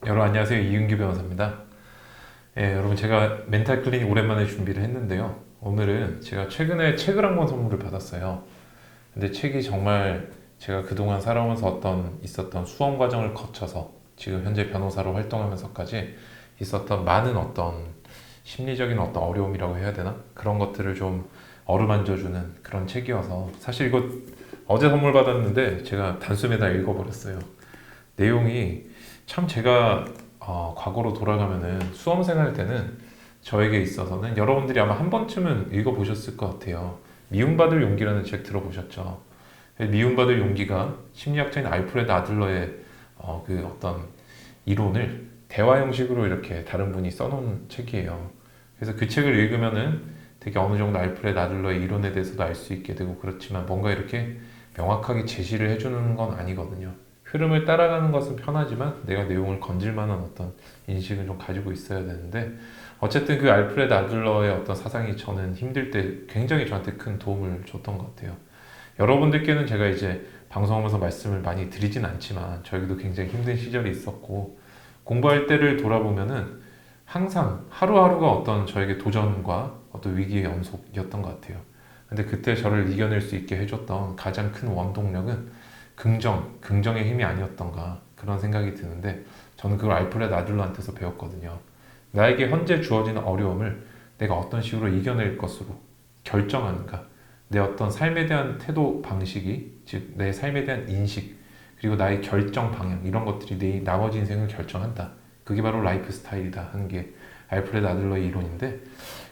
여러분 안녕하세요. 이윤규 변호사입니다. 여러분 제가 멘탈 클리닉 오랜만에 준비를 했는데요. 오늘은 제가 최근에 책을 한 권 선물을 받았어요. 근데 책이 정말 제가 그동안 살아오면서 있었던 수험 과정을 거쳐서 지금 현재 변호사로 활동하면서까지 있었던 많은 심리적인 어려움이라고 해야 되나? 그런 것들을 좀 어루만져주는 그런 책이어서 사실 이거 어제 선물 받았는데 제가 단숨에 다 읽어버렸어요. 내용이 참 제가 과거로 돌아가면은 수험생 할 때는 저에게 있어서는 여러분들이 아마 한 번쯤은 읽어보셨을 것 같아요. 미움받을 용기라는 책 들어보셨죠? 미움받을 용기가 심리학자인 알프레드 아들러의 그 어떤 이론을 대화 형식으로 이렇게 다른 분이 써놓은 책이에요. 그래서 그 책을 읽으면은 되게 어느 정도 알프레드 아들러의 이론에 대해서도 알 수 있게 되고 그렇지만 뭔가 이렇게 명확하게 제시를 해주는 건 아니거든요. 흐름을 따라가는 것은 편하지만 내가 내용을 건질 만한 인식을 좀 가지고 있어야 되는데 어쨌든 그 알프레드 아들러의 사상이 저는 힘들 때 굉장히 저한테 큰 도움을 줬던 것 같아요. 여러분들께는 제가 이제 방송하면서 말씀을 많이 드리진 않지만 저에게도 굉장히 힘든 시절이 있었고 공부할 때를 돌아보면은 항상 하루하루가 저에게 도전과 위기의 연속이었던 것 같아요. 근데 그때 저를 이겨낼 수 있게 해줬던 가장 큰 원동력은 긍정의 힘이 아니었던가 그런 생각이 드는데 저는 그걸 알프레드 아들러한테서 배웠거든요. 나에게 현재 주어지는 어려움을 내가 어떤 식으로 이겨낼 것으로 결정하는가. 내 삶에 대한 태도 방식이, 즉 내 삶에 대한 인식, 그리고 나의 결정 방향 이런 것들이 내 나머지 인생을 결정한다. 그게 바로 라이프 스타일이다 하는 게 알프레드 아들러의 이론인데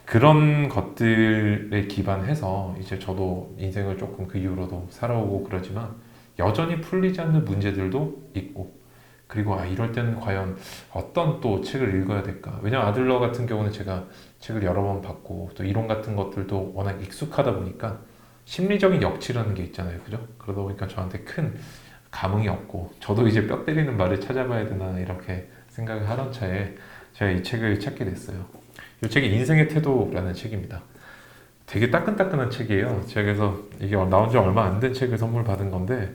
그런 것들에 기반해서 이제 저도 인생을 조금 그 이후로도 살아오고 그러지만 여전히 풀리지 않는 문제들도 있고 그리고 이럴 때는 과연 어떤 또 책을 읽어야 될까? 왜냐면 아들러 같은 경우는 제가 책을 여러 번 봤고 또 이론 같은 것들도 워낙 익숙하다 보니까 심리적인 역치라는 게 있잖아요. 그죠? 그러다 보니까 저한테 큰 감흥이 없고 저도 이제 뼈 때리는 말을 찾아봐야 되나 이렇게 생각을 하던 차에 제가 이 책을 찾게 됐어요. 이 책이 인생의 태도라는 책입니다. 되게 따끈따끈한 책이에요. 제가 그래서 이게 나온 지 얼마 안 된 책을 선물 받은 건데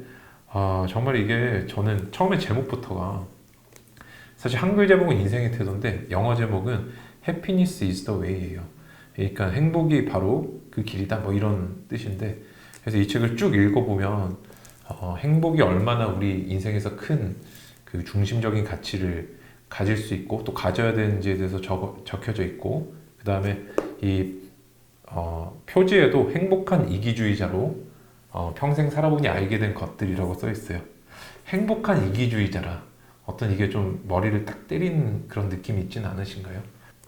정말 이게 저는 처음에 제목부터가 사실 한글 제목은 인생의 태도인데 영어 제목은 Happiness is the way예요. 그러니까 행복이 바로 그 길이다 뭐 이런 뜻인데 그래서 이 책을 쭉 읽어보면 행복이 얼마나 우리 인생에서 큰 그 중심적인 가치를 가질 수 있고 또 가져야 되는지에 대해서 적혀져 있고 그 다음에 이 표지에도 행복한 이기주의자로 평생 살아보니 알게 된 것들이라고 써 있어요. 행복한 이기주의자라 이게 좀 머리를 딱 때리는 그런 느낌이 있진 않으신가요?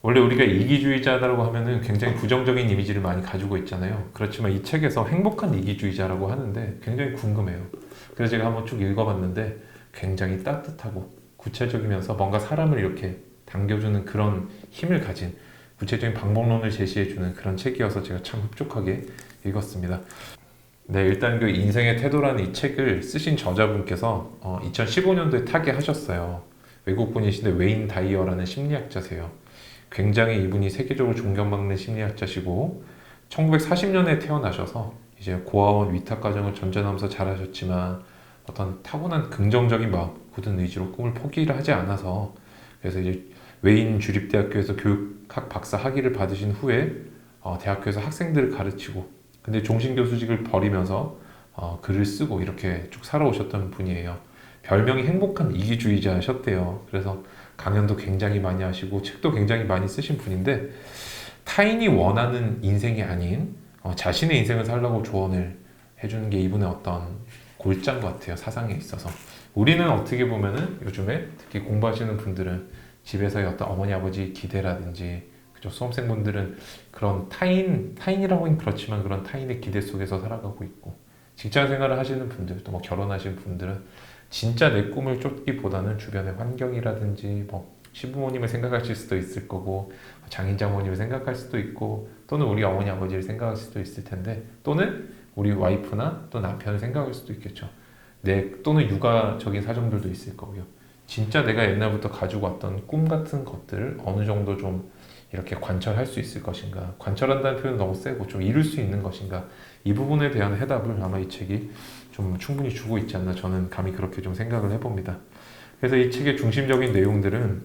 원래 우리가 이기주의자라고 하면은 굉장히 부정적인 이미지를 많이 가지고 있잖아요. 그렇지만 이 책에서 행복한 이기주의자라고 하는데 굉장히 궁금해요. 그래서 제가 한번 쭉 읽어봤는데 굉장히 따뜻하고 구체적이면서 뭔가 사람을 이렇게 당겨주는 그런 힘을 가진 구체적인 방법론을 제시해주는 그런 책이어서 제가 참 흡족하게 읽었습니다. 네, 일단 그 인생의 태도라는 이 책을 쓰신 저자분께서 2015년도에 타계하셨어요. 외국분이신데 웨인 다이어라는 심리학자세요. 굉장히 이분이 세계적으로 존경받는 심리학자시고 1940년에 태어나셔서 이제 고아원 위탁 과정을 전전하면서 잘하셨지만 타고난 긍정적인 마음, 굳은 의지로 꿈을 포기를 하지 않아서 그래서 이제 웨인 주립대학교에서 교육학 박사 학위를 받으신 후에 대학교에서 학생들을 가르치고 근데 종신교수직을 버리면서 글을 쓰고 이렇게 쭉 살아오셨던 분이에요. 별명이 행복한 이기주의자셨대요. 그래서 강연도 굉장히 많이 하시고 책도 굉장히 많이 쓰신 분인데 타인이 원하는 인생이 아닌 자신의 인생을 살라고 조언을 해주는 게 이분의 골자인 것 같아요. 사상에 있어서. 우리는 어떻게 보면은 요즘에 특히 공부하시는 분들은 집에서의 어머니 아버지 기대라든지 그죠? 수험생분들은 그런 타인이라고 하긴 그렇지만 그런 타인의 기대 속에서 살아가고 있고 직장 생활을 하시는 분들 또 뭐 결혼하신 분들은 진짜 내 꿈을 쫓기보다는 주변의 환경이라든지 뭐 시부모님을 생각하실 수도 있을 거고 장인 장모님을 생각할 수도 있고 또는 우리 어머니 아버지를 생각할 수도 있을 텐데 또는 우리 와이프나 또 남편을 생각할 수도 있겠죠. 또는 육아적인 사정들도 있을 거고요. 진짜 내가 옛날부터 가지고 왔던 꿈 같은 것들을 어느 정도 좀 이렇게 관철할 수 있을 것인가. 관철한다는 표현은 너무 세고 좀 이룰 수 있는 것인가. 이 부분에 대한 해답을 아마 이 책이 좀 충분히 주고 있지 않나 저는 감히 그렇게 좀 생각을 해봅니다. 그래서 이 책의 중심적인 내용들은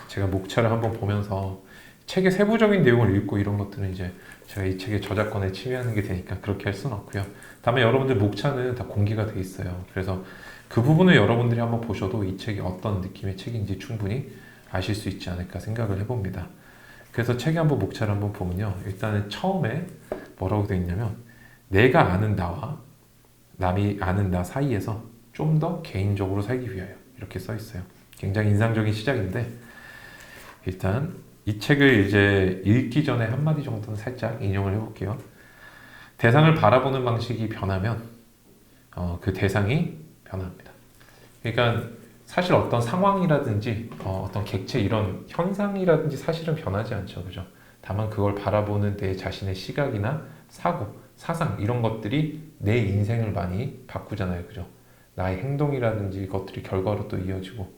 제가 목차를 한번 보면서 책의 세부적인 내용을 읽고 이런 것들은 이제 제가 이 책의 저작권에 침해하는 게 되니까 그렇게 할 수는 없고요. 다음에 여러분들 목차는 다 공개가 돼 있어요. 그래서 그 부분을 여러분들이 한번 보셔도 이 책이 어떤 느낌의 책인지 충분히 아실 수 있지 않을까 생각을 해봅니다. 그래서 책의 한번 목차를 한번 보면요. 일단은 처음에 뭐라고 되어 있냐면 내가 아는 나와 남이 아는 나 사이에서 좀 더 개인적으로 살기 위하여 이렇게 써 있어요. 굉장히 인상적인 시작인데 일단 이 책을 이제 읽기 전에 한마디 정도는 살짝 인용을 해볼게요. 대상을 바라보는 방식이 변하면 그 대상이 변합니다. 그러니까 사실 어떤 상황이라든지 어떤 객체 이런 현상이라든지 사실은 변하지 않죠. 그죠? 다만 그걸 바라보는 내 자신의 시각이나 사고, 사상 이런 것들이 내 인생을 많이 바꾸잖아요. 그죠? 나의 행동이라든지 것들이 결과로 또 이어지고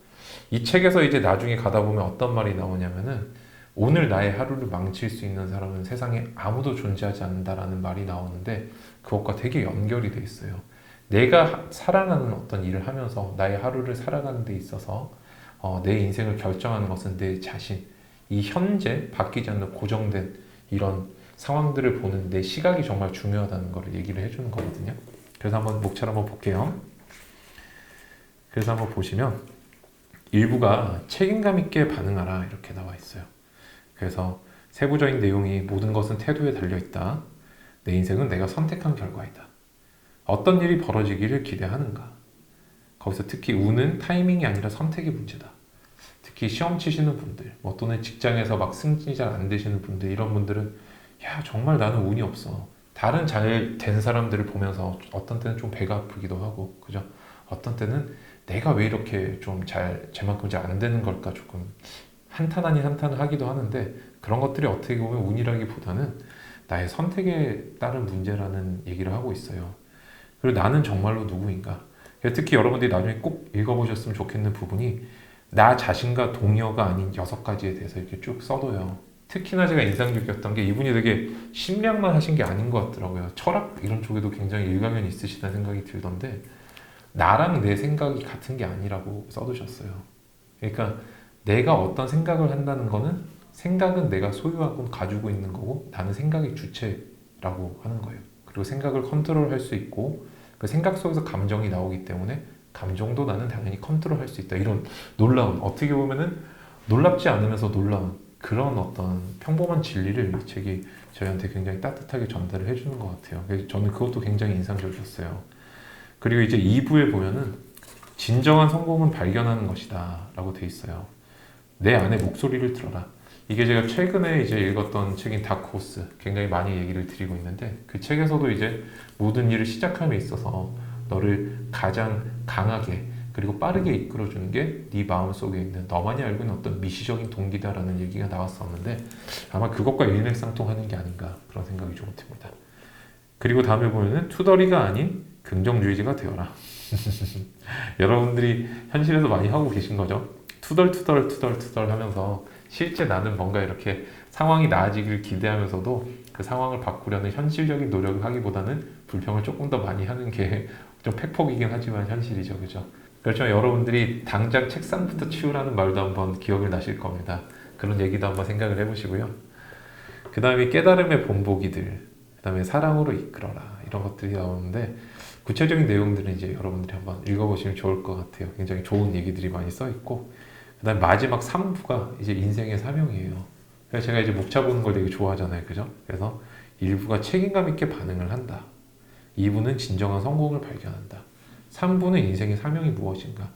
이 책에서 이제 나중에 가다 보면 어떤 말이 나오냐면은 오늘 나의 하루를 망칠 수 있는 사람은 세상에 아무도 존재하지 않는다라는 말이 나오는데 그것과 되게 연결이 돼 있어요. 내가 살아가는 어떤 일을 하면서 나의 하루를 살아가는 데 있어서 내 인생을 결정하는 것은 내 자신, 이 현재 바뀌지 않는 고정된 이런 상황들을 보는 내 시각이 정말 중요하다는 걸 얘기를 해주는 거거든요. 그래서 한번 목차를 한번 볼게요. 그래서 한번 보시면 일부가 책임감 있게 반응하라 이렇게 나와 있어요. 그래서 세부적인 내용이 모든 것은 태도에 달려있다. 내 인생은 내가 선택한 결과이다. 어떤 일이 벌어지기를 기대하는가? 거기서 특히 운은 타이밍이 아니라 선택의 문제다. 특히 시험 치시는 분들, 또는 직장에서 막 승진이 잘 안 되시는 분들, 이런 분들은 야 정말 나는 운이 없어. 다른 잘 된 사람들을 보면서 어떤 때는 좀 배가 아프기도 하고, 그죠? 어떤 때는 내가 왜 이렇게 좀 잘 제만큼 잘 안 되는 걸까 조금 한탄 아닌 한탄을 하기도 하는데 그런 것들이 어떻게 보면 운이라기보다는 나의 선택에 따른 문제라는 얘기를 하고 있어요. 그리고 나는 정말로 누구인가? 특히 여러분들이 나중에 꼭 읽어보셨으면 좋겠는 부분이 나 자신과 동의어가 아닌 6가지에 대해서 이렇게 쭉 써둬요. 특히나 제가 인상적이었던 게 이분이 되게 심리학만 하신 게 아닌 것 같더라고요. 철학 이런 쪽에도 굉장히 일가견이 있으시다는 생각이 들던데 나랑 내 생각이 같은 게 아니라고 써두셨어요. 그러니까 내가 어떤 생각을 한다는 거는 생각은 내가 소유하고 가지고 있는 거고 나는 생각의 주체라고 하는 거예요. 그리고 생각을 컨트롤할 수 있고 그 생각 속에서 감정이 나오기 때문에 감정도 나는 당연히 컨트롤할 수 있다. 이런 놀라운, 어떻게 보면은 놀랍지 않으면서 놀라운 그런 어떤 평범한 진리를 이 책이 저희한테 굉장히 따뜻하게 전달을 해주는 것 같아요. 그래서 저는 그것도 굉장히 인상적이었어요. 그리고 이제 2부에 보면은 진정한 성공은 발견하는 것이다 라고 돼 있어요. 내 안의 목소리를 들어라. 이게 제가 최근에 이제 읽었던 책인 다크호스 굉장히 많이 얘기를 드리고 있는데 그 책에서도 이제 모든 일을 시작함에 있어서 너를 가장 강하게 그리고 빠르게 이끌어주는 게 네 마음속에 있는 너만이 알고 있는 어떤 미시적인 동기다라는 얘기가 나왔었는데 아마 그것과 일맥상통하는 게 아닌가 그런 생각이 좀 듭니다. 그리고 다음에 보면은 투덜이가 아닌 긍정주의자가 되어라. 여러분들이 현실에서 많이 하고 계신 거죠. 투덜투덜 하면서 실제 나는 뭔가 이렇게 상황이 나아지기를 기대하면서도 그 상황을 바꾸려는 현실적인 노력을 하기보다는 불평을 조금 더 많이 하는 게 좀 팩폭이긴 하지만 현실이죠. 그죠? 그렇지만 여러분들이 당장 책상부터 치우라는 말도 한번 기억을 나실 겁니다. 그런 얘기도 한번 생각을 해보시고요. 그 다음에 깨달음의 본보기들, 그 다음에 사랑으로 이끌어라 이런 것들이 나오는데 구체적인 내용들은 이제 여러분들이 한번 읽어보시면 좋을 것 같아요. 굉장히 좋은 얘기들이 많이 써있고 그 다음에 마지막 3부가 이제 인생의 사명이에요. 그래서 제가 이제 목차 보는 걸 되게 좋아하잖아요. 그죠? 그래서 1부가 책임감 있게 반응을 한다. 2부는 진정한 성공을 발견한다. 3부는 인생의 사명이 무엇인가.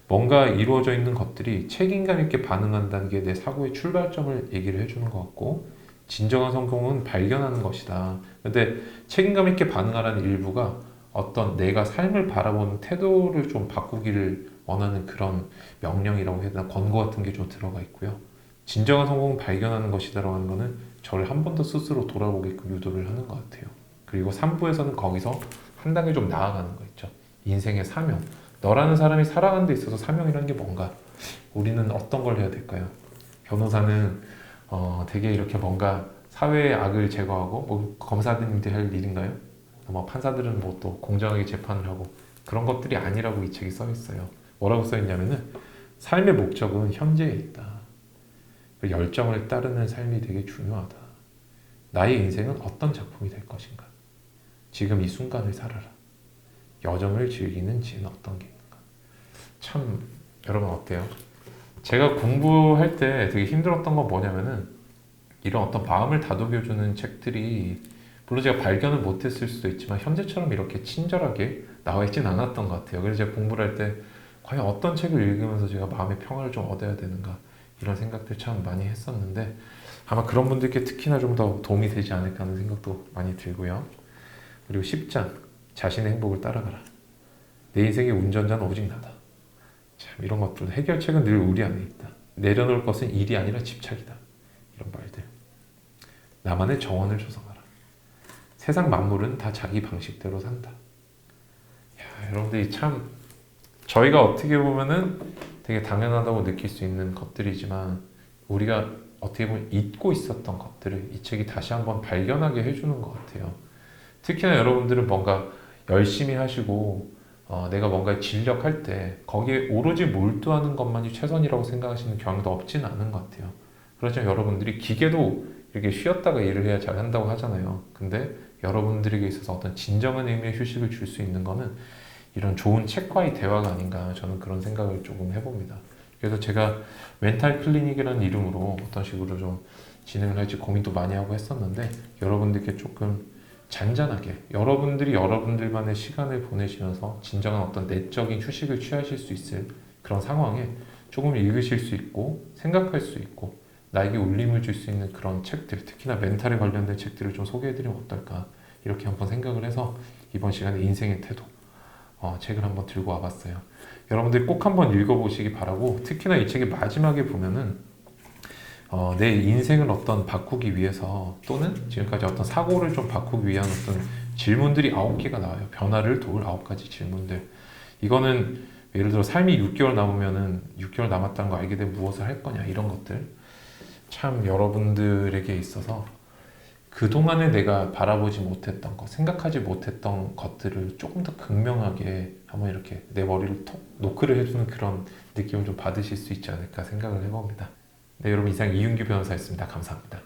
뭔가 이루어져 있는 것들이 책임감 있게 반응한다는 게 내 사고의 출발점을 얘기를 해주는 것 같고 진정한 성공은 발견하는 것이다. 근데 책임감 있게 반응하라는 일부가 어떤 내가 삶을 바라보는 태도를 좀 바꾸기를 원하는 그런 명령이라고 해야 되나 권고 같은 게 좀 들어가 있고요. 진정한 성공은 발견하는 것이다라고 하는 거는 저를 한 번 더 스스로 돌아보게끔 유도를 하는 것 같아요. 그리고 3부에서는 거기서 한 단계 좀 나아가는 거 있죠. 인생의 사명. 너라는 사람이 살아가는 데 있어서 사명이라는 게 뭔가? 우리는 어떤 걸 해야 될까요? 변호사는 되게 이렇게 뭔가 사회의 악을 제거하고 검사들이 할 일인가요? 판사들은 또 공정하게 재판을 하고 그런 것들이 아니라고 이 책이 써 있어요. 뭐라고 써있냐면은 삶의 목적은 현재에 있다. 그 열정을 따르는 삶이 되게 중요하다. 나의 인생은 어떤 작품이 될 것인가? 지금 이 순간을 살아라. 여정을 즐기는 지혜는 어떤 게 있는가? 참 여러분 어때요? 제가 공부할 때 되게 힘들었던 건 뭐냐면은 이런 어떤 마음을 다독여주는 책들이 물론 제가 발견을 못했을 수도 있지만 현재처럼 이렇게 친절하게 나와 있진 않았던 것 같아요. 그래서 제가 공부를 할 때 과연 어떤 책을 읽으면서 제가 마음의 평화를 좀 얻어야 되는가 이런 생각들 참 많이 했었는데 아마 그런 분들께 특히나 좀 더 도움이 되지 않을까 하는 생각도 많이 들고요. 그리고 10장 자신의 행복을 따라가라. 내 인생의 운전자는 오직 나다. 참 이런 것들 해결책은 늘 우리 안에 있다. 내려놓을 것은 일이 아니라 집착이다. 이런 말들. 나만의 정원을 조성하라. 세상 만물은 다 자기 방식대로 산다. 야, 여러분들이 참 저희가 어떻게 보면은 되게 당연하다고 느낄 수 있는 것들이지만 우리가 어떻게 보면 잊고 있었던 것들을 이 책이 다시 한번 발견하게 해주는 것 같아요. 특히나 여러분들은 뭔가 열심히 하시고 내가 뭔가에 진력할 때 거기에 오로지 몰두하는 것만이 최선이라고 생각하시는 경우도 없지는 않은 것 같아요. 그렇지만 여러분들이 기계도 이렇게 쉬었다가 일을 해야 잘 한다고 하잖아요. 근데 여러분들에게 있어서 어떤 진정한 의미의 휴식을 줄 수 있는 거는 이런 좋은 책과의 대화가 아닌가 저는 그런 생각을 조금 해봅니다. 그래서 제가 멘탈 클리닉이라는 이름으로 어떤 식으로 좀 진행을 할지 고민도 많이 하고 했었는데 여러분들께 조금 잔잔하게 여러분들이 여러분들만의 시간을 보내시면서 진정한 어떤 내적인 휴식을 취하실 수 있을 그런 상황에 조금 읽으실 수 있고 생각할 수 있고 나에게 울림을 줄 수 있는 그런 책들 특히나 멘탈에 관련된 책들을 좀 소개해드리면 어떨까 이렇게 한번 생각을 해서 이번 시간에 인생의 태도 책을 한번 들고 와봤어요. 여러분들이 꼭 한번 읽어보시기 바라고 특히나 이 책의 마지막에 보면은 내 인생을 어떤 바꾸기 위해서 또는 지금까지 어떤 사고를 좀 바꾸기 위한 어떤 질문들이 9개가 나와요. 변화를 도울 9가지 질문들. 이거는 예를 들어 삶이 6개월 남으면은 6개월 남았다는 거 알게 되면 무엇을 할 거냐 이런 것들 참 여러분들에게 있어서 그동안에 내가 바라보지 못했던 것, 생각하지 못했던 것들을 조금 더 극명하게 한번 이렇게 내 머리를 톡 노크를 해주는 그런 느낌을 좀 받으실 수 있지 않을까 생각을 해봅니다. 네, 여러분 이상 이윤규 변호사였습니다. 감사합니다.